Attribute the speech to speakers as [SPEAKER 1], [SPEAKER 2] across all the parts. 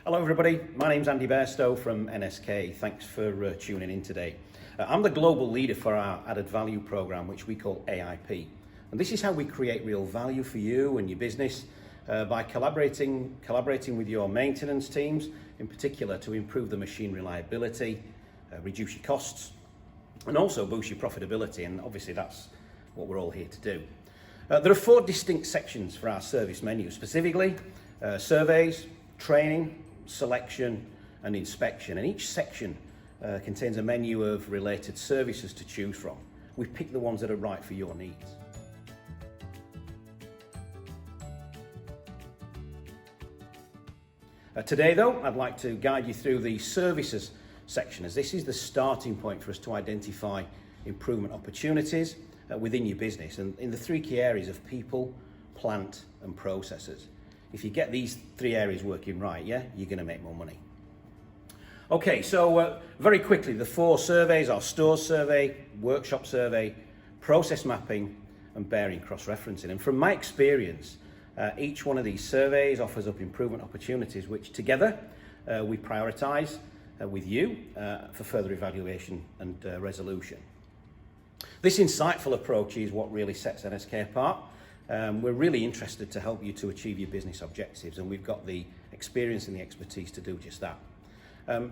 [SPEAKER 1] Hello everybody, my name's Andy Bairsto from NSK. Thanks for tuning in today. I'm the global leader for our added value program, which we call AIP. And this is how we create real value for you and your business by collaborating with your maintenance teams, in particular to improve the machine reliability, reduce your costs, and also boost your profitability. And obviously that's what we're all here to do. There are 4 distinct sections for our service menu, specifically surveys, training, selection and inspection, and each section contains a menu of related services to choose from. We've picked the ones that are right for your needs. Today though, I'd like to guide you through the services section, as this is the starting point for us to identify improvement opportunities within your business, and in the 3 key areas of people, plant and processes. If you get these 3 areas working right, you're going to make more money. Okay, so very quickly, the 4 surveys are stores survey, workshop survey, process mapping and bearing cross-referencing. And from my experience, each one of these surveys offers up improvement opportunities which together we prioritise with you for further evaluation and resolution. This insightful approach is what really sets NSK apart. We're really interested to help you to achieve your business objectives, and we've got the experience and the expertise to do just that.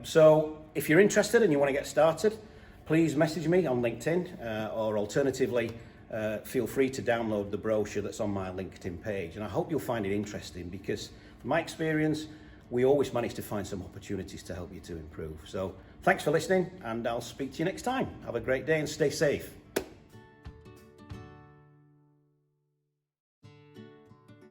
[SPEAKER 1] So if you're interested and you want to get started, please message me on LinkedIn or alternatively feel free to download the brochure that's on my LinkedIn page. And I hope you'll find it interesting, because from my experience we always manage to find some opportunities to help you to improve. So thanks for listening, and I'll speak to you next time. Have a great day and stay safe.